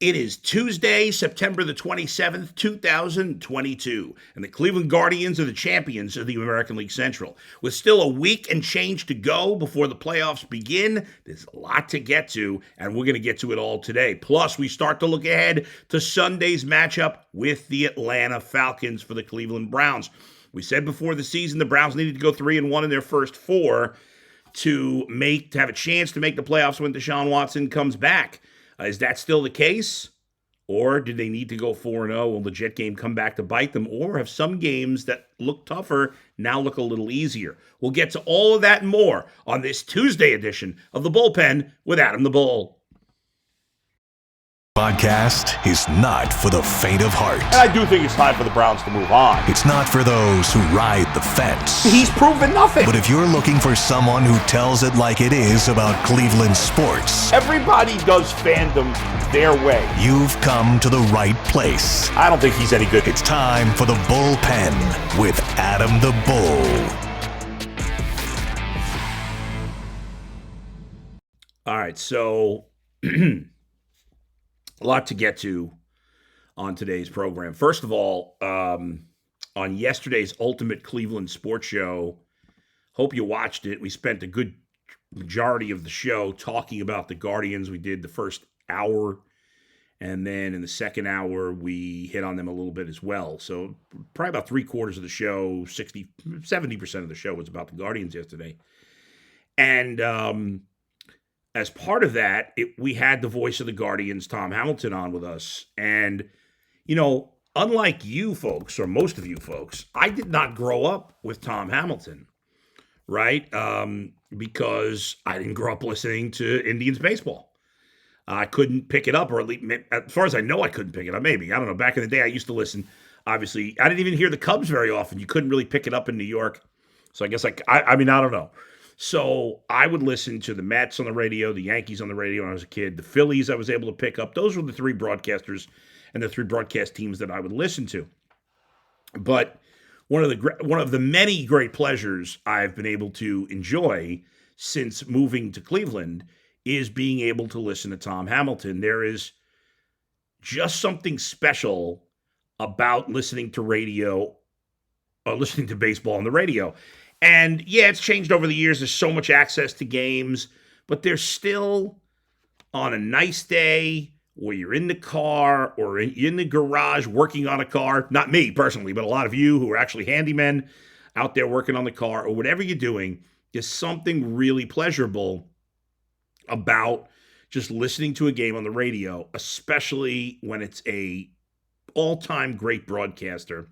It is Tuesday, September the 27th, 2022, and the Cleveland Guardians are the champions of the American League Central. With still a week and change to go before the playoffs begin, there's a lot to get to, and we're going to get to it all today. Plus, we start to look ahead to Sunday's matchup with the Atlanta Falcons for the Cleveland Browns. We said before the season the Browns needed to go 3-1 in their first four to have a chance to make the playoffs when Deshaun Watson comes back. Is that still the case? Or do they need to go 4-0? Will the Jet game come back to bite them? Or have some games that look tougher now look a little easier? We'll get to all of that and more on this Tuesday edition of The Bullpen with Adam the Bull. Podcast is not for the faint of heart. And I do think it's time for the Browns to move on. It's not for those who ride the fence. He's proven nothing. But if you're looking for someone who tells it like it is about Cleveland sports, everybody does fandom their way. You've come to the right place. I don't think he's any good. It's time for The Bullpen with Adam the Bull. All right, so a lot to get to on today's program. First of all, on yesterday's Ultimate Cleveland Sports Show, hope you watched it. We spent a good majority of the show talking about the Guardians. We did the first hour, and then in the second hour, we hit on them a little bit as well. So probably about 3/4 of the show, 70% of the show was about the Guardians yesterday. And as part of that, we had the voice of the Guardians, Tom Hamilton, on with us. And, you know, unlike you folks, or most of you folks, I did not grow up with Tom Hamilton, right? Because I didn't grow up listening to Indians baseball. I couldn't pick it up, or at least, as far as I know, I couldn't pick it up. Maybe. I don't know. Back in the day, I used to listen. Obviously, I didn't even hear the Cubs very often. You couldn't really pick it up in New York. So I guess, I mean, I don't know. So I would listen to the Mets on the radio, the Yankees on the radio when I was a kid, the Phillies I was able to pick up. Those were the three broadcasters and the three broadcast teams that I would listen to. But one of the many great pleasures I've been able to enjoy since moving to Cleveland is being able to listen to Tom Hamilton. There is just something special about listening to radio, or listening to baseball on the radio. And yeah, it's changed over the years. There's so much access to games, but there's still, on a nice day where you're in the car or in the garage working on a car, not me personally, but a lot of you who are actually handymen out there working on the car, or whatever you're doing, there's something really pleasurable about just listening to a game on the radio, especially when it's a all-time great broadcaster.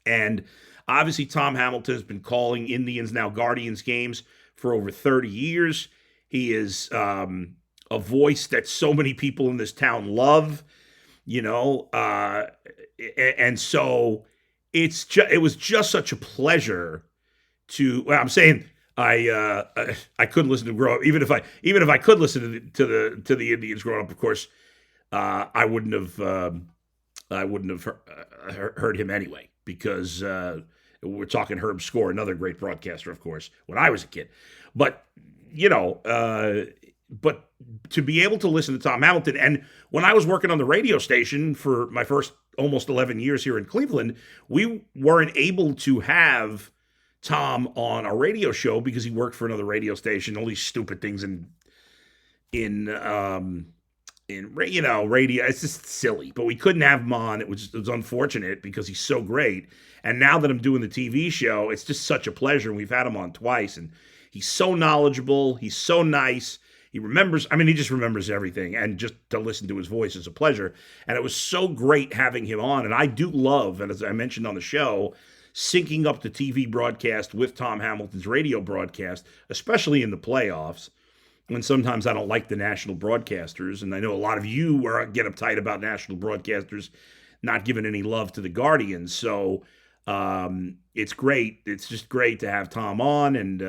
And obviously, Tom Hamilton has been calling Indians, now Guardians, games for over 30 years. He is a voice that so many people in this town love, you know, and so it was just such a pleasure to. Well, I'm saying I couldn't listen to him grow up, even if I could listen to the Indians growing up. Of course, I wouldn't have heard him anyway, because we're talking Herb Score, another great broadcaster, of course, when I was a kid. But, you know, but to be able to listen to Tom Hamilton, and when I was working on the radio station for my first almost 11 years here in Cleveland, we weren't able to have Tom on our radio show because he worked for another radio station, all these stupid things in radio. It's just silly, but we couldn't have him on. It was unfortunate because he's so great. And now that I'm doing the TV show, it's just such a pleasure. And we've had him on twice, and he's so knowledgeable. He's so nice. He just remembers everything. And just to listen to his voice is a pleasure. And it was so great having him on. And I do love, and as I mentioned on the show, syncing up the TV broadcast with Tom Hamilton's radio broadcast, especially in the playoffs, when sometimes I don't like the national broadcasters. And I know a lot of you get uptight about national broadcasters not giving any love to the Guardians. So it's great. It's just great to have Tom on. And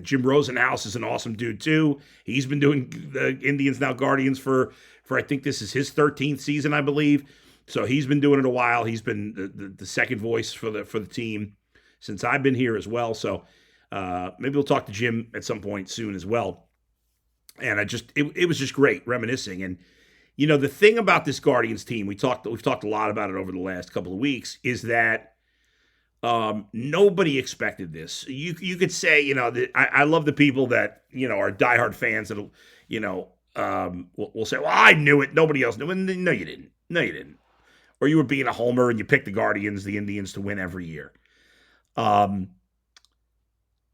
Jim Rosenhaus is an awesome dude too. He's been doing the Indians, now Guardians, for I think this is his 13th season, I believe. So he's been doing it a while. He's been the second voice for the team since I've been here as well. So maybe we'll talk to Jim at some point soon as well. And it was just great reminiscing. And the thing about this Guardians team, we've talked a lot about it over the last couple of weeks, is that nobody expected this. You could say, I love the people that are diehard fans that'll, will say, well, I knew it, nobody else knew it. No, you didn't. No, you didn't. Or you were being a homer and you picked the Guardians, the Indians, to win every year.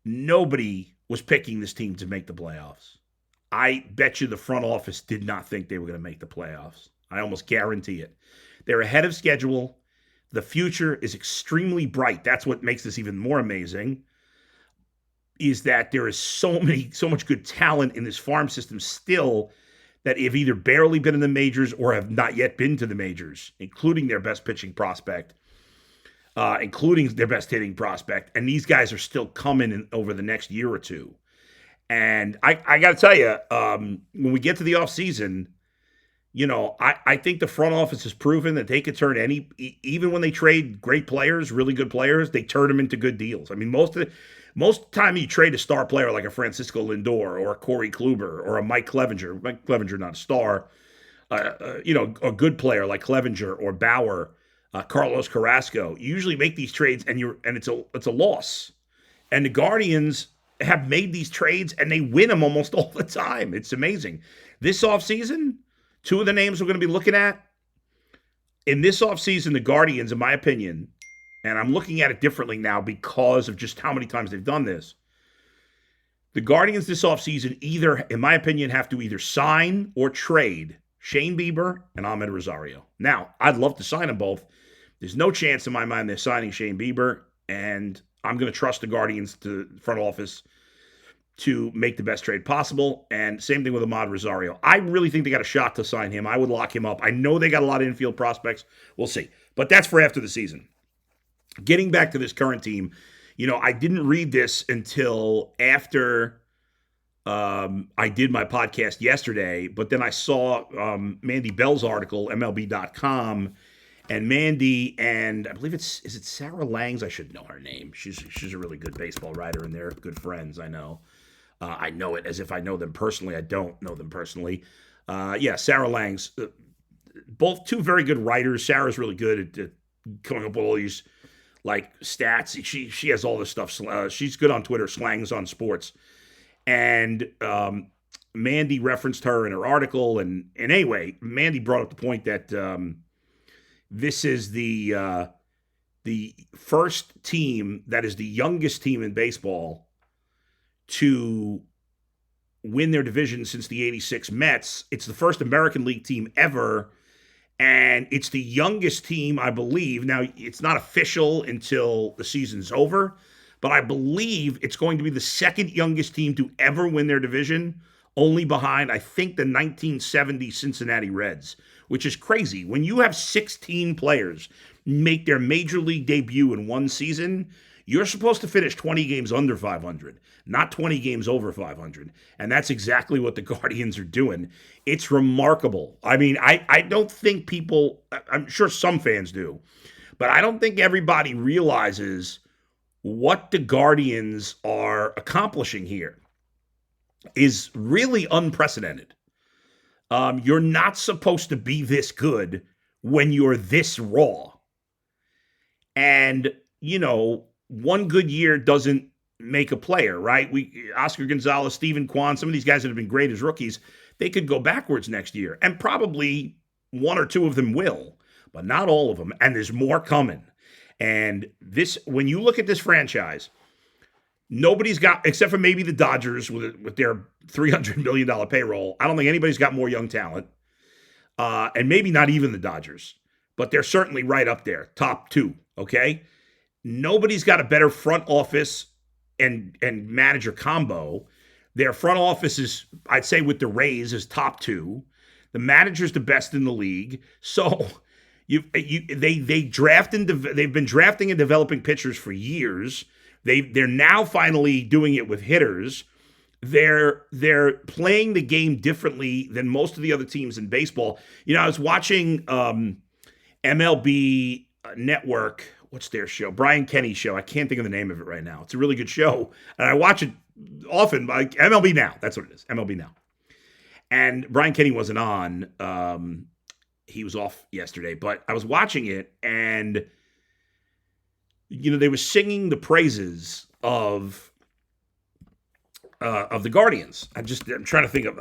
Nobody was picking this team to make the playoffs. I bet you the front office did not think they were going to make the playoffs. I almost guarantee it. They're ahead of schedule. The future is extremely bright. That's what makes this even more amazing, is that there is so much good talent in this farm system still that have either barely been in the majors or have not yet been to the majors, including their best pitching prospect, including their best hitting prospect. And these guys are still coming over the next year or two. And I got to tell you, when we get to the offseason, I think the front office has proven that they could turn even when they trade great players, really good players, they turn them into good deals. I mean, most time you trade a star player like a Francisco Lindor or a Corey Kluber or a Mike Clevenger not a star, a good player like Clevenger or Bauer, Carlos Carrasco, you usually make these trades and it's a loss. And the Guardians have made these trades and they win them almost all the time. It's amazing. This offseason, two of the names we're going to be looking at in this offseason, the Guardians, in my opinion, and I'm looking at it differently now because of just how many times they've done this. The Guardians this offseason either, in my opinion, have to either sign or trade Shane Bieber and Ahmed Rosario. Now, I'd love to sign them both. There's no chance in my mind they're signing Shane Bieber, and I'm going to trust the Guardians to front office to make the best trade possible. And same thing with Ahmad Rosario. I really think they got a shot to sign him. I would lock him up. I know they got a lot of infield prospects. We'll see. But that's for after the season. Getting back to this current team, I didn't read this until after I did my podcast yesterday, but then I saw Mandy Bell's article, MLB.com, and Mandy and I believe is it Sarah Langs? I should know her name. She's a really good baseball writer, and they're good friends. I know. I know it as if I know them personally. I don't know them personally. Sarah Langs. Both two very good writers. Sarah's really good at coming up with all these like stats. She has all this stuff. She's good on Twitter, Slangs on Sports. And Mandy referenced her in her article. And anyway, Mandy brought up the point that this is the first team that is the youngest team in baseball to win their division since the 86 Mets. It's the first American League team ever, and it's the youngest team, I believe. Now, it's not official until the season's over, but I believe it's going to be the second youngest team to ever win their division, only behind, I think, the 1970 Cincinnati Reds, which is crazy. When you have 16 players make their major league debut in one season, you're supposed to finish 20 games under 500, not 20 games over 500. And that's exactly what the Guardians are doing. It's remarkable. I mean, I don't think people, I'm sure some fans do, but I don't think everybody realizes what the Guardians are accomplishing here is really unprecedented. You're not supposed to be this good when you're this raw. And, one good year doesn't make a player, right? Oscar Gonzalez, Steven Kwan, some of these guys that have been great as rookies, they could go backwards next year. And probably one or two of them will, but not all of them. And there's more coming. And when you look at this franchise, nobody's got, except for maybe the Dodgers with their $300 million payroll, I don't think anybody's got more young talent. And maybe not even the Dodgers, but they're certainly right up there, top two, okay? Nobody's got a better front office and manager combo. Their front office is, I'd say with the Rays, is top two. The manager's the best in the league. So they've been drafting and developing pitchers for years. They're now finally doing it with hitters. They're playing the game differently than most of the other teams in baseball. I was watching MLB Network. What's their show? Brian Kenny's show. I can't think of the name of it right now. It's a really good show, and I watch it often. Like MLB Now. That's what it is. MLB Now. And Brian Kenny wasn't on. He was off yesterday, but I was watching it, and they were singing the praises of the Guardians. I'm trying to think of.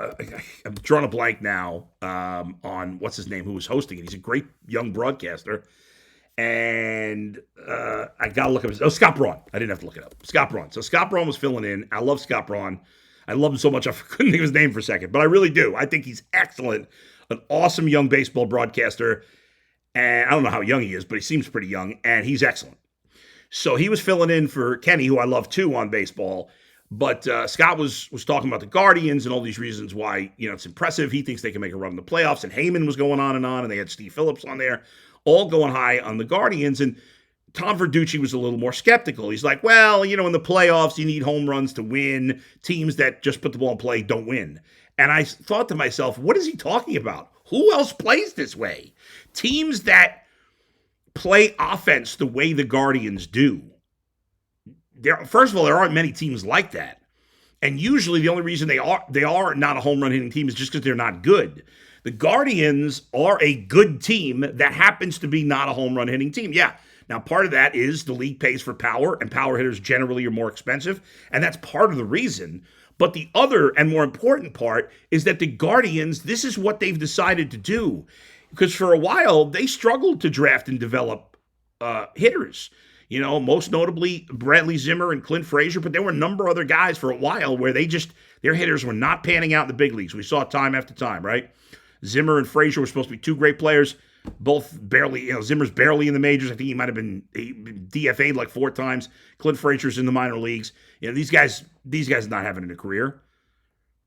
I'm drawing a blank now on what's his name, who was hosting it. He's a great young broadcaster, and I gotta look up Scott Braun. I didn't have to look it up. Scott Braun. So Scott Braun was filling in. I love Scott Braun. I love him so much I couldn't think of his name for a second, but I really do. I think he's excellent, an awesome young baseball broadcaster, and I don't know how young he is, but he seems pretty young, and he's excellent. So he was filling in for Kenny, who I love too on baseball. But Scott was talking about the Guardians and all these reasons why it's impressive. He thinks they can make a run in the playoffs. And Heyman was going on, and they had Steve Phillips on there, all going high on the Guardians. And Tom Verducci was a little more skeptical. He's like, well, in the playoffs, you need home runs to win. Teams that just put the ball in play don't win. And I thought to myself, what is he talking about? Who else plays this way? Teams that play offense the way the Guardians do. First of all, there aren't many teams like that. And usually the only reason they are not a home run hitting team is just because they're not good. The Guardians are a good team that happens to be not a home run hitting team. Yeah. Now, part of that is the league pays for power, and power hitters generally are more expensive, and that's part of the reason. But the other and more important part is that the Guardians, this is what they've decided to do. Because for a while, they struggled to draft and develop hitters. Most notably Bradley Zimmer and Clint Frazier, but there were a number of other guys for a while where their hitters were not panning out in the big leagues. We saw it time after time, right? Zimmer and Frazier were supposed to be two great players. Both barely, Zimmer's barely in the majors. I think he might have been DFA'd like 4 times. Clint Frazier's in the minor leagues. These guys not having a career,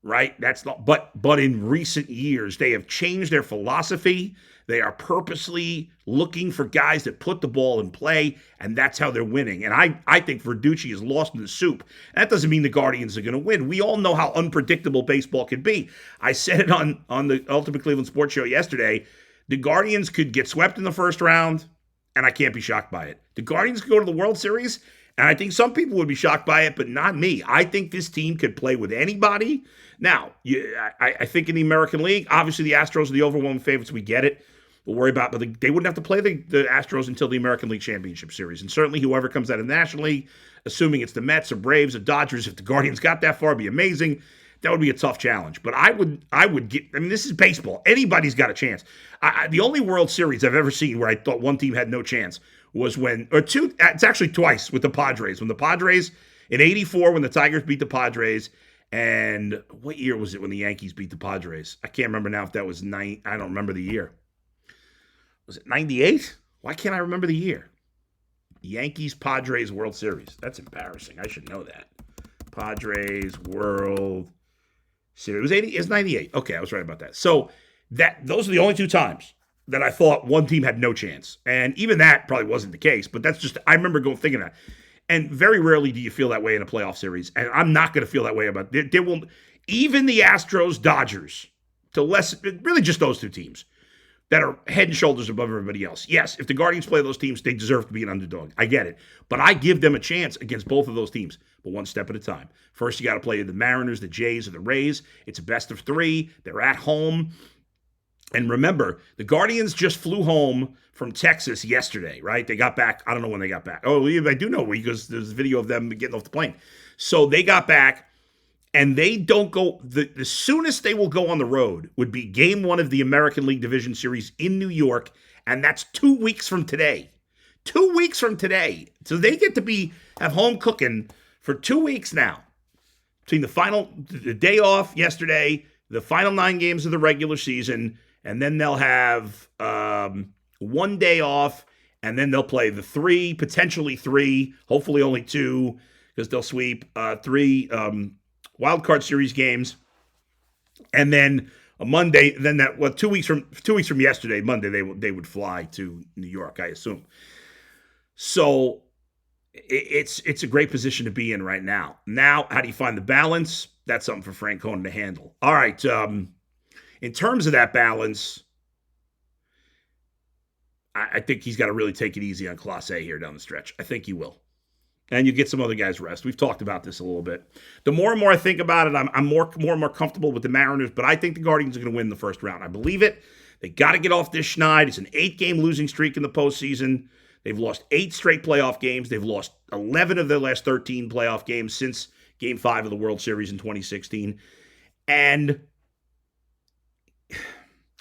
right? That's not. But in recent years, they have changed their philosophy. They are purposely looking for guys that put the ball in play, and that's how they're winning. And I think Verducci is lost in the soup. That doesn't mean the Guardians are going to win. We all know how unpredictable baseball can be. I said it on the Ultimate Cleveland Sports Show yesterday. The Guardians could get swept in the first round, and I can't be shocked by it. The Guardians could go to the World Series, and I think some people would be shocked by it, but not me. I think this team could play with anybody. Now, I think in the American League, obviously the Astros are the overwhelming favorites. We get it. We'll worry about, but they wouldn't have to play the Astros until the American League Championship Series. And certainly whoever comes out of the National League, assuming it's the Mets or Braves or Dodgers, if the Guardians got that far, it'd be amazing. That would be a tough challenge. But I would get, this is baseball. Anybody's got a chance. The only World Series I've ever seen where I thought one team had no chance was it's actually twice with the Padres. When the Padres, in 84, when the Tigers beat the Padres, and what year was it when the Yankees beat the Padres? I can't remember now if that was I don't remember the year. Was it 98? Why can't I remember the year? Yankees-Padres World Series. That's embarrassing. I should know that. Padres World Series. It was 80. It's 98. Okay, I was right about that. So those are the only 2 times that I thought one team had no chance. And even that probably wasn't the case, but that's just, I remember thinking that. And very rarely do you feel that way in a playoff series. And I'm not going to feel that way about it. There will, even the Astros, Dodgers, really just those 2 teams that are head and shoulders above everybody else. Yes, if the Guardians play those teams, they deserve to be an underdog. I get it. But I give them a chance against both of those teams, but one step at a time. First, you got to play the Mariners, the Jays, or the Rays. It's a best of 3. They're at home. And remember, the Guardians just flew home from Texas yesterday, right? They got back. I don't know when they got back. Oh, I do know because there's a video of them getting off the plane. So they got back. And they don't go, the soonest they will go on the road would be game 1 of the American League Division Series in New York, and that's 2 weeks from today. 2 weeks from today. So they get to have home cooking for 2 weeks now. Between the day off yesterday, the final 9 games of the regular season, and then they'll have 1 day off, and then they'll play potentially 3, hopefully only 2, because they'll sweep 3 wild card series games, and then a Monday. Then 2 weeks from yesterday, Monday, they would fly to New York, I assume. So it's a great position to be in right now. Now, how do you find the balance? That's something for Frank Cohen to handle. All right, in terms of that balance, I think he's got to really take it easy on Clase here down the stretch. I think he will. And you get some other guys rest. We've talked about this a little bit. The more and more I think about it, I'm more and more comfortable with the Mariners, but I think the Guardians are going to win the first round. I believe it. They got to get off this schneid. It's an 8-game losing streak in the postseason. They've lost 8 straight playoff games. They've lost 11 of their last 13 playoff games since Game 5 of the World Series in 2016. And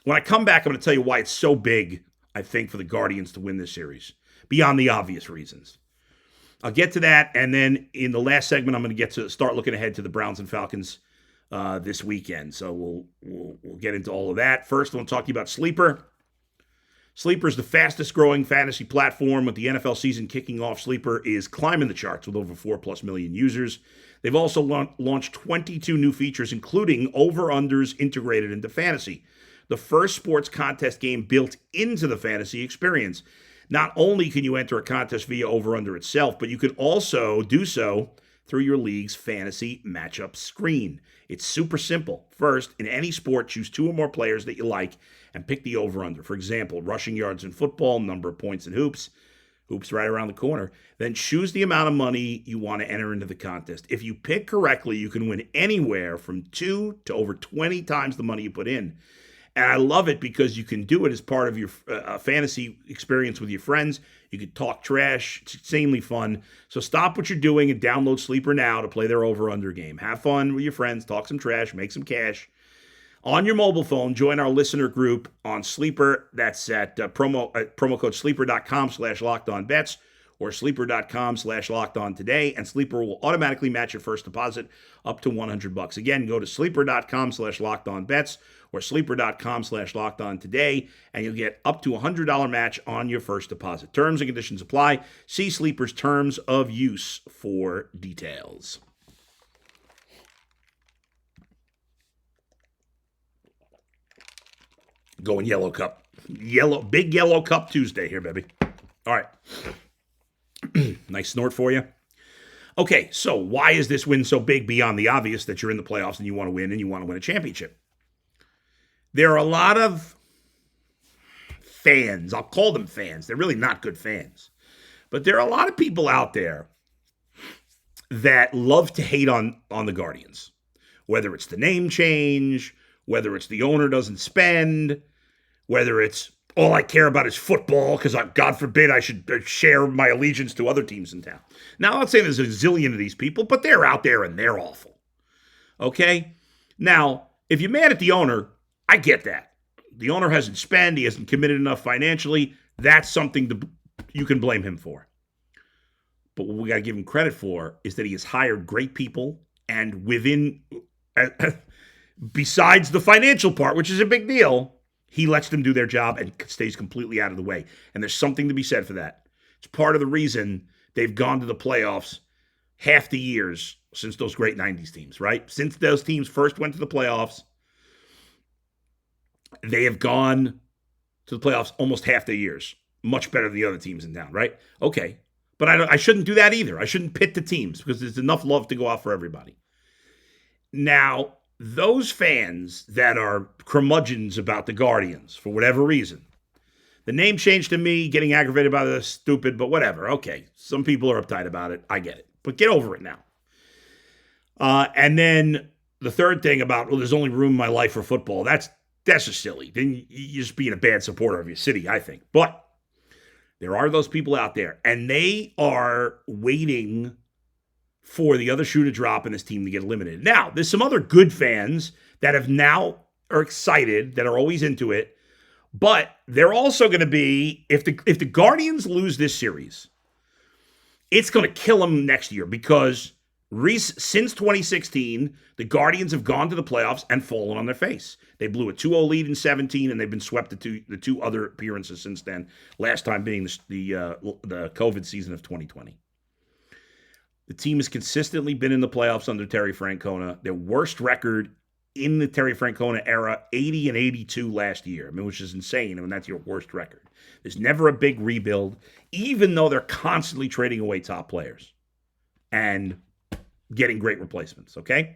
when I come back, I'm going to tell you why it's so big, I think, for the Guardians to win this series, beyond the obvious reasons. I'll get to that, and then in the last segment, I'm going to get to start looking ahead to the Browns and Falcons this weekend. So we'll get into all of that. First, I want to talk to you about Sleeper. Sleeper is the fastest growing fantasy platform. With the NFL season kicking off, Sleeper is climbing the charts with over 4+ million users. They've also launched 22 new features, including over-unders integrated into fantasy, the first sports contest game built into the fantasy experience. Not only can you enter a contest via over-under itself, but you can also do so through your league's fantasy matchup screen. It's super simple. First, in any sport, choose 2 or more players that you like and pick the over-under. For example, rushing yards in football, number of points in hoops right around the corner. Then choose the amount of money you want to enter into the contest. If you pick correctly, you can win anywhere from 2 to over 20 times the money you put in. And I love it because you can do it as part of your fantasy experience with your friends. You can talk trash. It's insanely fun. So stop what you're doing and download Sleeper now to play their over-under game. Have fun with your friends. Talk some trash. Make some cash. On your mobile phone, join our listener group on Sleeper. That's at promo code sleeper.com/lockedonbets or sleeper.com/lockedontoday. And Sleeper will automatically match your first deposit up to $100. Again, go to sleeper.com/lockedonbets or sleeper.com/lockedontoday, and you'll get up to $100 match on your first deposit. Terms and conditions apply. See Sleeper's terms of use for details. Going yellow cup. Big yellow cup Tuesday here, baby. All right. Nice snort for you. Okay, so why is this win so big beyond the obvious that you're in the playoffs and you want to win a championship? There are a lot of fans. I'll call them fans. They're really not good fans. But there are a lot of people out there that love to hate on the Guardians. Whether it's the name change, whether it's the owner doesn't spend, whether it's all I care about is football because, God forbid, I should share my allegiance to other teams in town. Now, I'm not saying there's a zillion of these people, but they're out there and they're awful. Okay? Now, if you're mad at the owner, I get that. The owner hasn't spent, he hasn't committed enough financially. That's something you can blame him for. But what we got to give him credit for is that he has hired great people, and besides the financial part, which is a big deal, he lets them do their job and stays completely out of the way. And there's something to be said for that. It's part of the reason they've gone to the playoffs half the years since those great 90s teams, right? Since those teams first went to the playoffs, they have gone to the playoffs almost half the years. Much better than the other teams in town, right? Okay. But I shouldn't do that either. I shouldn't pit the teams because there's enough love to go out for everybody. Now, those fans that are curmudgeons about the Guardians, for whatever reason, the name change to me, getting aggravated by this, stupid, but whatever. Okay, some people are uptight about it. I get it. But get over it now. And then the third thing about, well, there's only room in my life for football. That's just silly. Then you're just being a bad supporter of your city, I think. But there are those people out there, and they are waiting for the other shoe to drop and his team to get eliminated. Now, there's some other good fans that are excited, that are always into it, but they're also going to be, if the Guardians lose this series, it's going to kill them next year because since 2016, the Guardians have gone to the playoffs and fallen on their face. They blew a 2-0 lead in 2017, and they've been swept the two other appearances since then, last time being the COVID season of 2020. The team has consistently been in the playoffs under Terry Francona. Their worst record in the Terry Francona era, 80-82 last year. I mean, which is insane. I mean, that's your worst record. There's never a big rebuild, even though they're constantly trading away top players and getting great replacements, okay?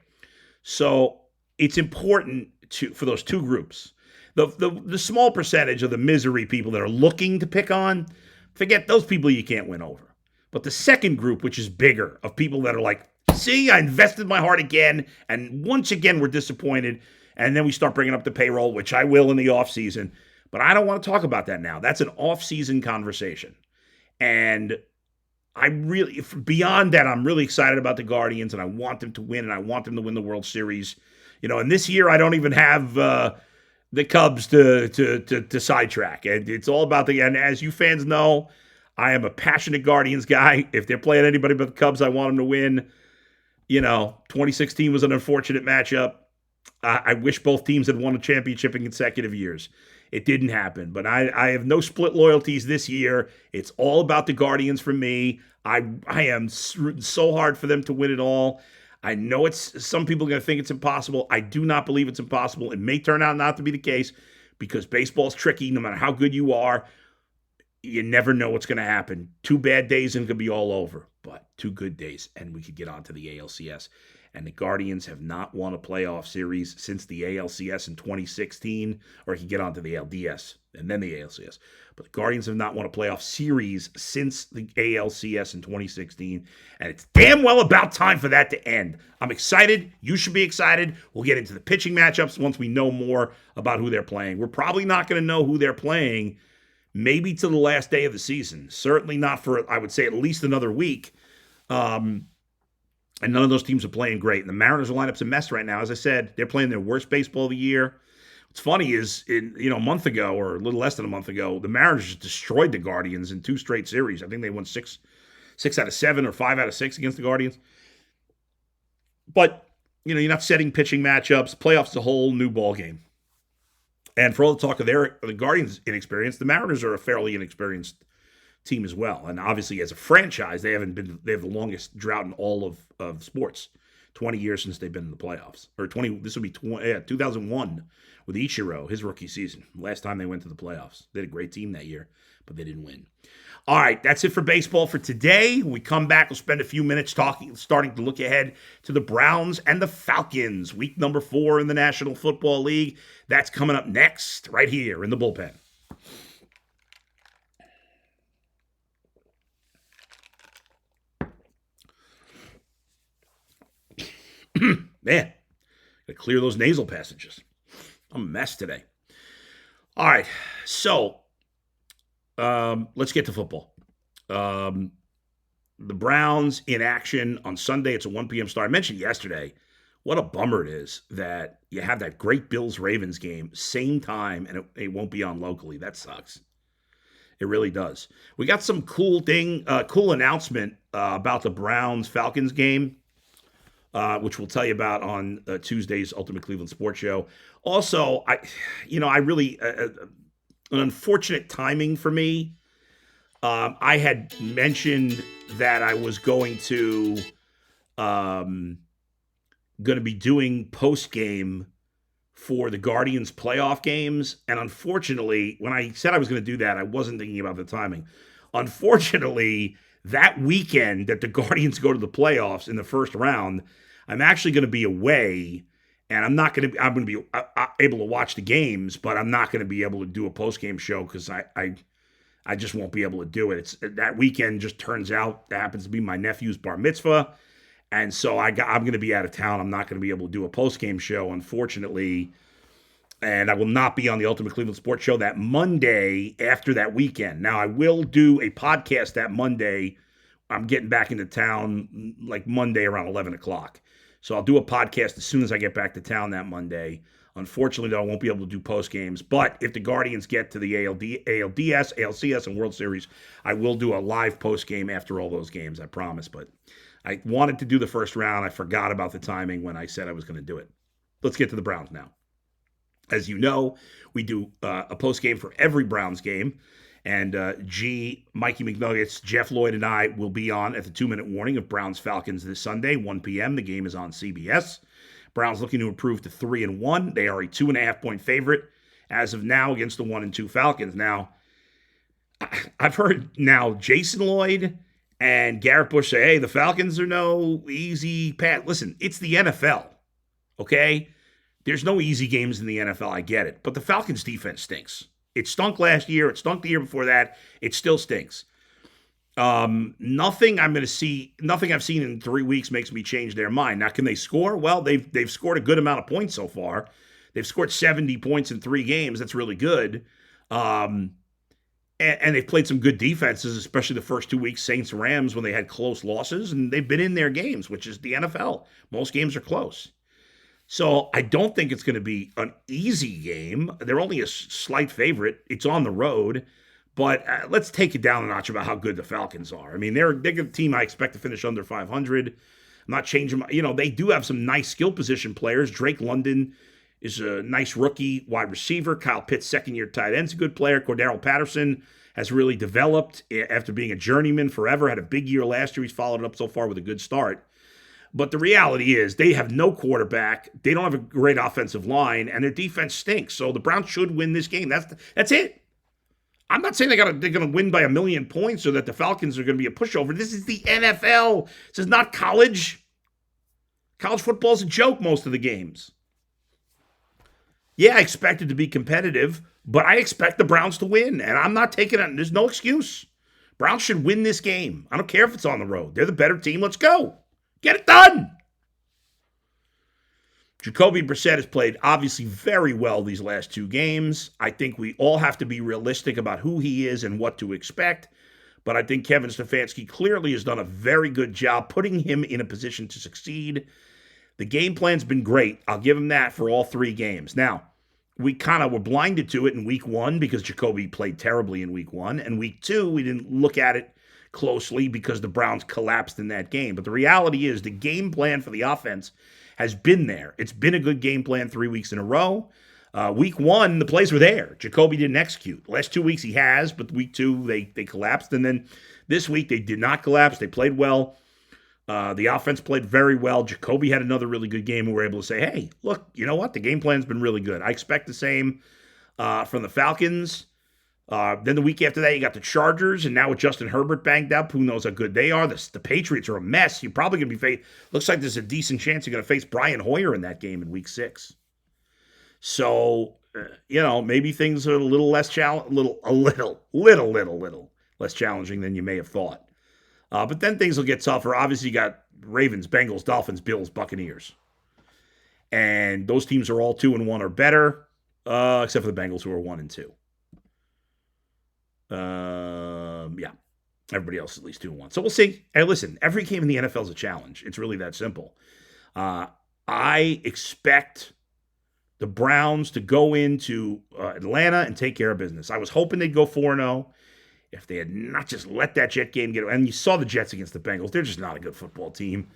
So it's important for those two groups. The small percentage of the misery people that are looking to pick on, forget those people you can't win over. But the second group, which is bigger, of people that are like, see, I invested my heart again, and once again we're disappointed, and then we start bringing up the payroll, which I will in the offseason. But I don't want to talk about that now. That's an off-season conversation. And beyond that, I'm really excited about the Guardians, and I want them to win, and I want them to win the World Series. And this year I don't even have the Cubs to sidetrack. It's all about and as you fans know, I am a passionate Guardians guy. If they're playing anybody but the Cubs, I want them to win. 2016 was an unfortunate matchup. I wish both teams had won a championship in consecutive years. It didn't happen, but I have no split loyalties this year. It's all about the Guardians for me. I am rooting so hard for them to win it all. I know some people are going to think it's impossible. I do not believe it's impossible. It may turn out not to be the case because baseball's tricky. No matter how good you are, you never know what's going to happen. 2 bad days and it could be all over, but 2 good days and we could get on to the ALCS. And the Guardians have not won a playoff series since the ALCS in 2016, or he could get on to the LDS and then the ALCS. But the Guardians have not won a playoff series since the ALCS in 2016, and it's damn well about time for that to end. I'm excited. You should be excited. We'll get into the pitching matchups once we know more about who they're playing. We're probably not going to know who they're playing maybe to the last day of the season. Certainly not for, I would say, at least another week. And none of those teams are playing great. And the Mariners' lineup's a mess right now. As I said, they're playing their worst baseball of the year. What's funny is, a month ago, or a little less than a month ago, the Mariners just destroyed the Guardians in 2 straight series. I think they won 6 out of 7 or 5 out of 6 against the Guardians. But, you're not setting pitching matchups. Playoffs is a whole new ball game. And for all the talk of the Guardians' inexperience, the Mariners are a fairly inexperienced team as well. And obviously, as a franchise, they have the longest drought in all of sports. 20 years since they've been in the playoffs. Or 20, this would be 2001 with Ichiro, his rookie season. Last time they went to the playoffs. They had a great team that year, but they didn't win. All right, that's it for baseball for today. When we come back, we'll spend a few minutes starting to look ahead to the Browns and the Falcons. Week number 4 in the National Football League. That's coming up next, right here in the bullpen. Man, gotta clear those nasal passages. I'm a mess today. All right, so let's get to football. The Browns in action on Sunday. It's a 1 p.m. start. I mentioned yesterday what a bummer it is that you have that great Bills-Ravens game same time and it won't be on locally. That sucks. It really does. We got some cool announcement about the Browns-Falcons game. Which we'll tell you about on Tuesday's Ultimate Cleveland Sports Show. Also, I really an unfortunate timing for me. I had mentioned that I was going to be doing post game for the Guardians playoff games, and unfortunately, when I said I was going to do that, I wasn't thinking about the timing. Unfortunately, that weekend that the Guardians go to the playoffs in the first round, I'm actually going to be away, and I'm going to be able to watch the games, but I'm not going to be able to do a post-game show because I just won't be able to do it. That weekend just turns out that happens to be my nephew's bar mitzvah, and so I'm going to be out of town. I'm not going to be able to do a post-game show, unfortunately, and I will not be on the Ultimate Cleveland Sports Show that Monday after that weekend. Now, I will do a podcast that Monday. I'm getting back into town like Monday around 11 o'clock. So I'll do a podcast as soon as I get back to town that Monday. Unfortunately, though, I won't be able to do post games. But if the Guardians get to the ALDS, ALCS, and World Series, I will do a live post game after all those games, I promise. But I wanted to do the first round. I forgot about the timing when I said I was going to do it. Let's get to the Browns now. As you know, we do a post game for every Browns game. And Mikey McNuggets, Jeff Lloyd, and I will be on at the 2-minute warning of Browns-Falcons this Sunday, 1 p.m. The game is on CBS. Browns looking to improve to 3-1. They are a 2.5-point favorite as of now against the 1-2 Falcons. Now, I've heard now Jason Lloyd and Garrett Bush say, hey, the Falcons are no easy path. Listen, it's the NFL, okay? There's no easy games in the NFL. I get it. But the Falcons' defense stinks. It stunk last year. It stunk the year before that. It still stinks. Nothing I've seen in 3 weeks makes me change their mind. Now, can they score? Well, they've scored a good amount of points so far. They've scored 70 points in 3 games. That's really good. Um, and they've played some good defenses, especially the first 2 weeks, Saints Rams, when they had close losses, and they've been in their games, which is the NFL. Most games are close. So I don't think it's going to be an easy game. They're only a slight favorite. It's on the road. But let's take it down a notch about how good the Falcons are. I mean, they're a team I expect to finish under 500. I'm not changing my, they do have some nice skill position players. Drake London is a nice rookie wide receiver. Kyle Pitts, second-year tight end's a good player. Cordero Patterson has really developed after being a journeyman forever. Had a big year last year. He's followed it up so far with a good start. But the reality is they have no quarterback. They don't have a great offensive line, and their defense stinks. So the Browns should win this game. That's it. I'm not saying they're going to win by 1,000,000 points or that the Falcons are going to be a pushover. This is the NFL. This is not college. College football is a joke most of the games. Yeah, I expect it to be competitive, but I expect the Browns to win, and I'm not taking it. There's no excuse. Browns should win this game. I don't care if it's on the road. They're the better team. Let's go. Get it done. Jacoby Brissett has played obviously very well these last 2 games. I think we all have to be realistic about who he is and what to expect. But I think Kevin Stefanski clearly has done a very good job putting him in a position to succeed. The game plan's been great. I'll give him that for all 3 games. Now, we kind of were blinded to it in week 1 because Jacoby played terribly in week 1. And week 2, we didn't look at it closely because the Browns collapsed in that game. But the reality is the game plan for the offense has been there. It's been a good game plan 3 weeks in a row. Week 1, the plays were there. Jacoby didn't execute. Last 2 weeks he has, but week 2 they collapsed. And then this week they did not collapse. They played well. The offense played very well. Jacoby had another really good game and we were able to say, hey, look, you know what? The game plan's been really good. I expect the same from the Falcons. Then the week after that, you got the Chargers, and now with Justin Herbert banged up, who knows how good they are. The Patriots are a mess. You're probably going to be facing, looks like there's a decent chance you're going to face Brian Hoyer in that game in week 6. So, maybe things are a little less little less challenging than you may have thought. But then things will get tougher. Obviously, you got Ravens, Bengals, Dolphins, Bills, Buccaneers. And those teams are all 2-1 or better, except for the Bengals, who are 1-2. Yeah. Everybody else is at least 2-1. So we'll see. Hey, listen, every game in the NFL is a challenge. It's really that simple. I expect the Browns to go into Atlanta and take care of business. I was hoping they'd go 4-0. If they had not just let that Jet game get, and you saw the Jets against the Bengals, they're just not a good football team.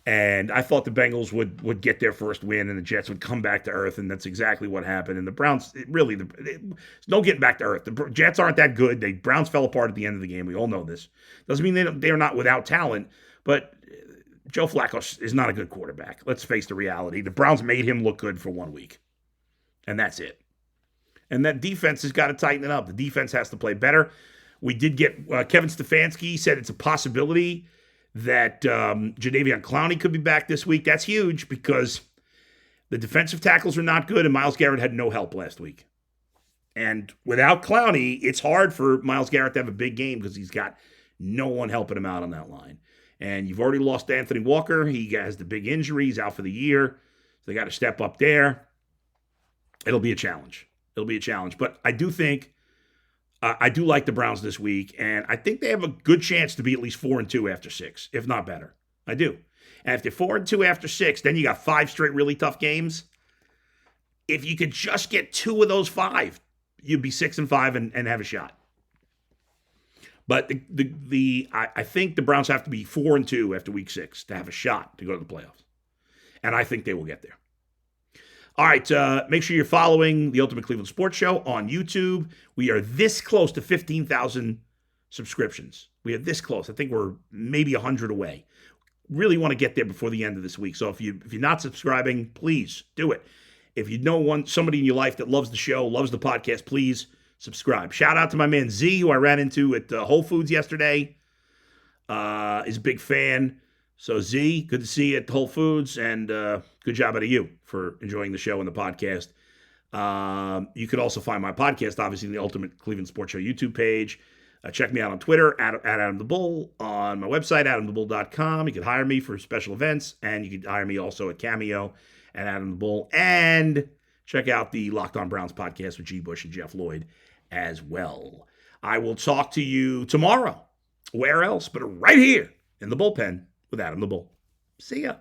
And I thought the Bengals would get their first win and the Jets would come back to earth, and that's exactly what happened. And the Browns, no getting back to earth. The Jets aren't that good. The Browns fell apart at the end of the game. We all know this. Doesn't mean they're not without talent, but Joe Flacco is not a good quarterback. Let's face the reality. The Browns made him look good for 1 week, and that's it. And that defense has got to tighten it up. The defense has to play better. We did get Kevin Stefanski said it's a possibility that Jadeveon Clowney could be back this week. That's huge because the defensive tackles are not good, and Myles Garrett had no help last week. And without Clowney, it's hard for Myles Garrett to have a big game because he's got no one helping him out on that line. And you've already lost Anthony Walker. He has the big injury. He's out for the year. So they got to step up there. It'll be a challenge. But I do think I do like the Browns this week, and I think they have a good chance to be at least 4-2 after 6, if not better. I do. And if they're 4-2 after 6, then you got 5 straight really tough games. If you could just get 2 of those 5, you'd be 6-5 and have a shot. But I think the Browns have to be 4-2 after week 6 to have a shot to go to the playoffs. And I think they will get there. All right, make sure you're following the Ultimate Cleveland Sports Show on YouTube. We are this close to 15,000 subscriptions. We are this close. I think we're maybe 100 away. Really want to get there before the end of this week. So if you're not subscribing, please do it. If you know somebody in your life that loves the show, loves the podcast, please subscribe. Shout out to my man Z, who I ran into at Whole Foods yesterday. Is a big fan. So Z, good to see you at Whole Foods, and good job out of you for enjoying the show and the podcast. You could also find my podcast, obviously, in the Ultimate Cleveland Sports Show YouTube page. Check me out on Twitter, at Adam the Bull, on my website, adamthebull.com. You can hire me for special events, and you can hire me also at Cameo at Adam the Bull. And check out the Locked On Browns podcast with G. Bush and Jeff Lloyd as well. I will talk to you tomorrow. Where else but right here in the bullpen with Adam the Bull. See ya.